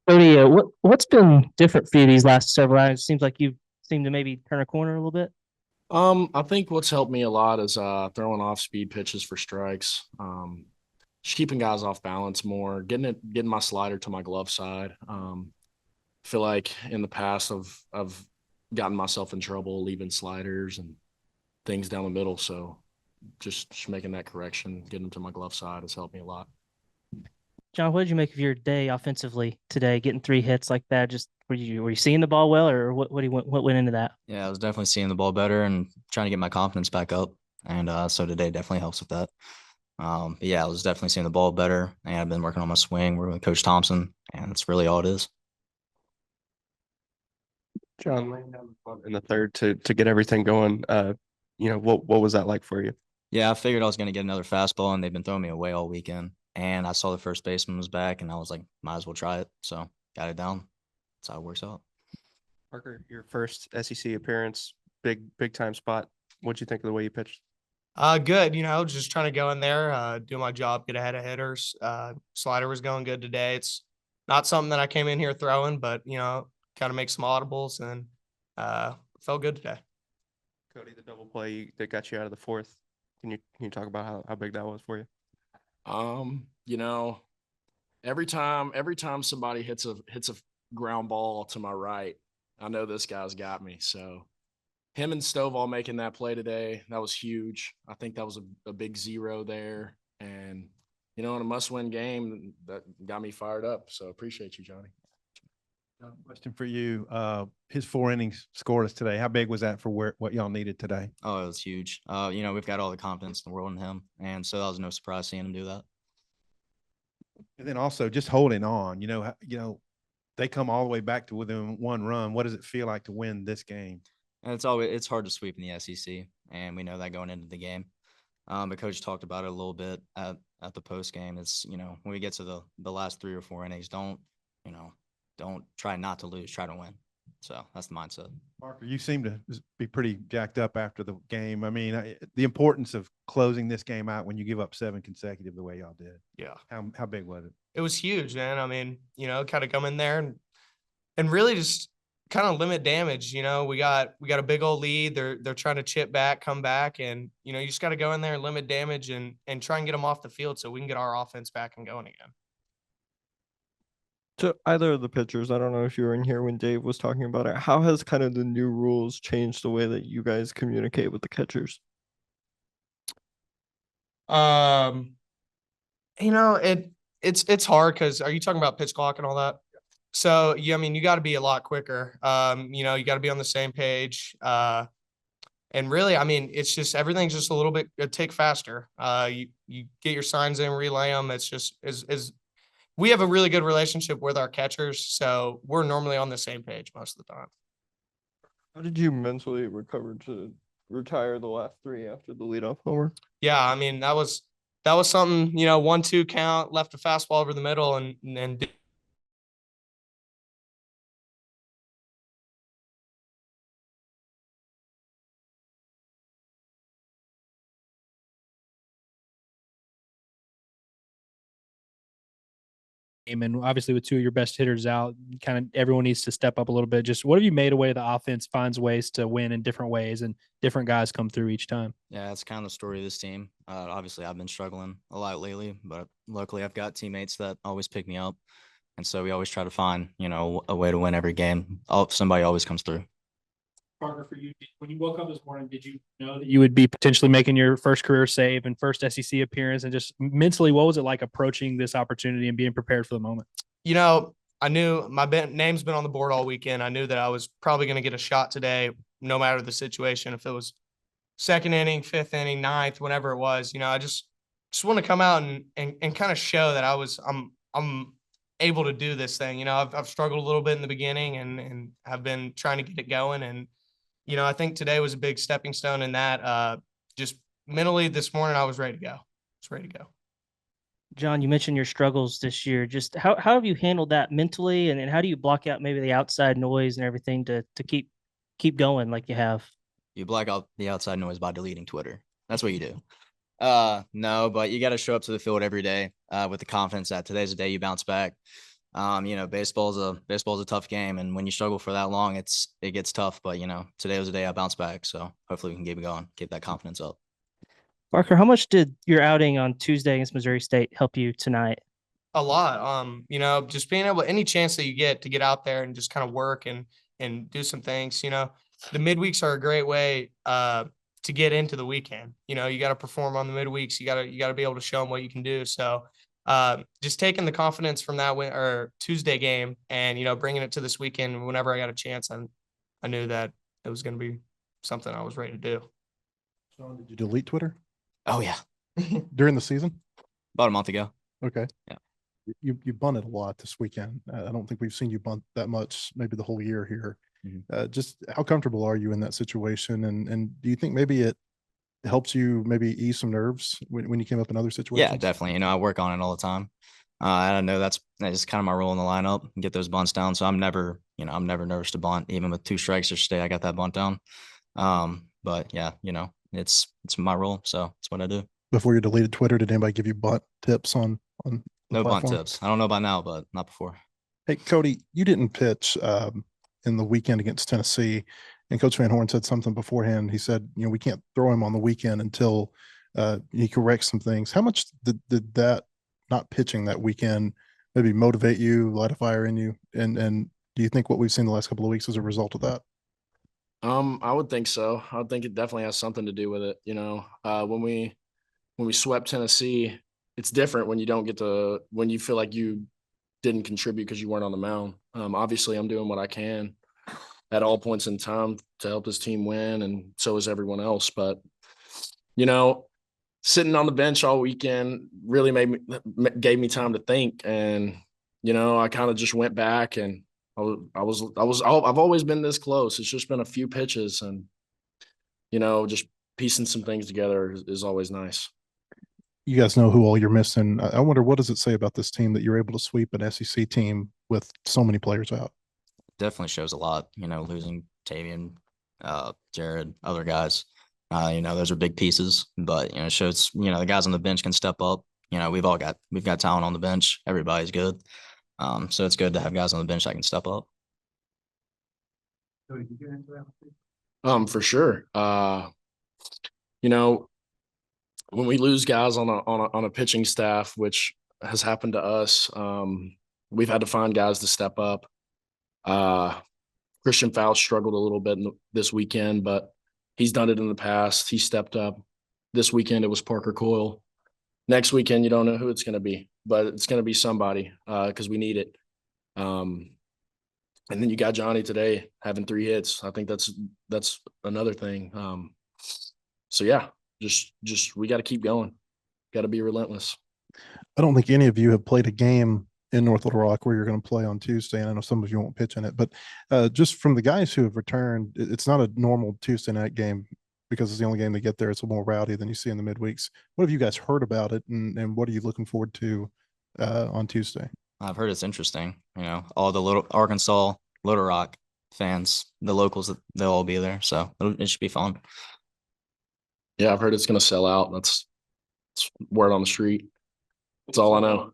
Cody, what's been different for you these last several rounds? It seems like you seem to maybe turn a corner a little bit. I think what's helped me a lot is throwing off speed pitches for strikes. Just keeping guys off balance more, getting my slider to my glove side. I feel like in the past I've gotten myself in trouble leaving sliders and things down the middle. So just making that correction, getting them to my glove side has helped me a lot. John, what did you make of your day offensively today? Getting three hits like that, just were you seeing the ball well, or what went into that? Yeah, I was definitely seeing the ball better and trying to get my confidence back up. And so today definitely helps with that. But yeah, I was definitely seeing the ball better. And I've been working on my swing, working with Coach Thompson, and that's really all it is. John laying down the front in the third to get everything going. What was that like for you? Yeah, I figured I was going to get another fastball, and they've been throwing me away all weekend. And I saw the first baseman was back, and I was like, might as well try it. So got it down. That's how it works out. Parker, your first SEC appearance, big time spot. What'd you think of the way you pitched? Good. Just trying to go in there, do my job, get ahead of hitters. Slider was going good today. It's not something that I came in here throwing, but kind of make some audibles and felt good today. Cody, the double play that got you out of the fourth. Can you talk about how big that was for you? You know, every time somebody hits a ground ball to my right, I know this guy's got me. So him and Stovall making that play today, that was huge. I think that was a big zero there. And, in a must-win game, that got me fired up. So appreciate you, Johnny. Question for you. His 4 innings scoreless today. How big was that for what y'all needed today? Oh, it was huge. We've got all the confidence in the world in him. And so that was no surprise seeing him do that. And then also just holding on, they come all the way back to within one run. What does it feel like to win this game? And it's hard to sweep in the SEC, and we know that going into the game. But Coach talked about it a little bit at the post game. It's when we get to the last 3 or 4 innings, don't try not to lose, try to win. So that's the mindset. Parker, you seem to be pretty jacked up after the game. I mean, the importance of closing this game out when you give up 7 consecutive the way y'all did. Yeah. How big was it? It was huge, man. I mean, kind of come in there and really just kind of limit damage. We got a big old lead. They're trying to chip back, come back, and you just got to go in there and limit damage and try and get them off the field so we can get our offense back and going again. To either of the pitchers, I don't know if you were in here when Dave was talking about it. How has kind of the new rules changed the way that you guys communicate with the catchers? It's hard because are you talking about pitch clock and all that? So yeah, I mean, you got to be a lot quicker. You got to be on the same page. And really, I mean, it's just everything's just a little bit a tick faster. You get your signs in, relay them. It's just is we have a really good relationship with our catchers, so we're normally on the same page most of the time. How did you mentally recover to retire the last 3 after the leadoff homer? Yeah, I mean, that was something, 1-2 count, left a fastball over the middle and and obviously with 2 of your best hitters out, kind of everyone needs to step up a little bit. Just what have you made a way the offense finds ways to win in different ways and different guys come through each time? Yeah, that's kind of the story of this team. Obviously, I've been struggling a lot lately, but luckily I've got teammates that always pick me up. And so we always try to find, a way to win every game. Somebody always comes through. Parker, for you, when you woke up this morning, did you know that you would be potentially making your first career save and first SEC appearance? And just mentally, what was it like approaching this opportunity and being prepared for the moment? I knew my name's been on the board all weekend. I knew that I was probably going to get a shot today, no matter the situation. If it was 2nd inning, 5th inning, 9th, whenever it was, I just want to come out and kind of show that I'm able to do this thing. I've struggled a little bit in the beginning and have been trying to get it going. And, I think today was a big stepping stone in that. Just mentally this morning, I was ready to go. John, you mentioned your struggles this year. Just how have you handled that mentally, and how do you block out maybe the outside noise and everything to keep going like you have? You block out the outside noise by deleting Twitter. That's what you do. No, but you got to show up to the field every day with the confidence that today's the day you bounce back. Baseball's a tough game, and when you struggle for that long, it gets tough. But today was the day I bounced back, so hopefully we can keep it going, keep that confidence up. Parker, how much did your outing on Tuesday against Missouri State help you tonight? A lot. Just being able, any chance that you get to get out there and just kind of work and do some things. The midweeks are a great way to get into the weekend. You got to perform on the midweeks. You got to be able to show them what you can do. So just taking the confidence from that Tuesday game and bringing it to this weekend whenever I got a chance, I knew that it was going to be something I was ready to do. Sean, did you delete Twitter Oh yeah, during the season? about a month ago. Okay. Yeah. You bunted a lot this weekend. I don't think we've seen you bunt that much, maybe the whole year here. Just how comfortable are you in that situation? And do you think maybe it helps you maybe ease some nerves when you came up in other situations? Yeah, definitely. I work on it all the time. I know that's kind of my role in the lineup, get those bunts down. So I'm never nervous to bunt. Even with 2 strikes yesterday, I got that bunt down. But yeah, it's my role, so it's what I do. Before you deleted Twitter, did anybody give you bunt tips on No bunt platform? tips. I don't know about now, but not before. Hey, Cody, you didn't pitch in the weekend against Tennessee, and Coach Van Horn said something beforehand. He said, we can't throw him on the weekend until he corrects some things. How much did that not pitching that weekend maybe motivate you, light a fire in you? And do you think what we've seen the last couple of weeks is a result of that? I would think so. I would think it definitely has something to do with it. When we swept Tennessee, it's different when you don't get to, when you feel like you didn't contribute because you weren't on the mound. Obviously I'm doing what I can at all points in time to help this team win, and so is everyone else. But, sitting on the bench all weekend really gave me time to think. And, I kind of just went back, and I've always been this close. It's just been a few pitches, and, just piecing some things together is always nice. You guys know who all you're missing. I wonder, what does it say about this team that you're able to sweep an SEC team with so many players out? Definitely shows a lot, losing Tavian, Jared, other guys. Those are big pieces, but it shows, the guys on the bench can step up. We've got talent on the bench. Everybody's good. So it's good to have guys on the bench that can step up. For sure. When we lose guys on a pitching staff, which has happened to us, we've had to find guys to step up. Christian Faust struggled a little bit this weekend, but he's done it in the past. He stepped up. This weekend, it was Parker Coil. Next weekend, you don't know who it's going to be, but it's going to be somebody because we need it. And then you got Johnny today having 3 hits. I think that's another thing. So yeah, just we got to keep going. Got to be relentless. I don't think any of you have played a game in North Little Rock where you're going to play on Tuesday. And I know some of you won't pitch in it, but just from the guys who have returned, it's not a normal Tuesday night game because it's the only game they get there. It's a little more rowdy than you see in the midweeks. What have you guys heard about it, and what are you looking forward to on Tuesday? I've heard it's interesting. All the little Arkansas, Little Rock fans, the locals, they'll all be there. So it should be fun. Yeah, I've heard it's going to sell out. That's word on the street. That's all I know.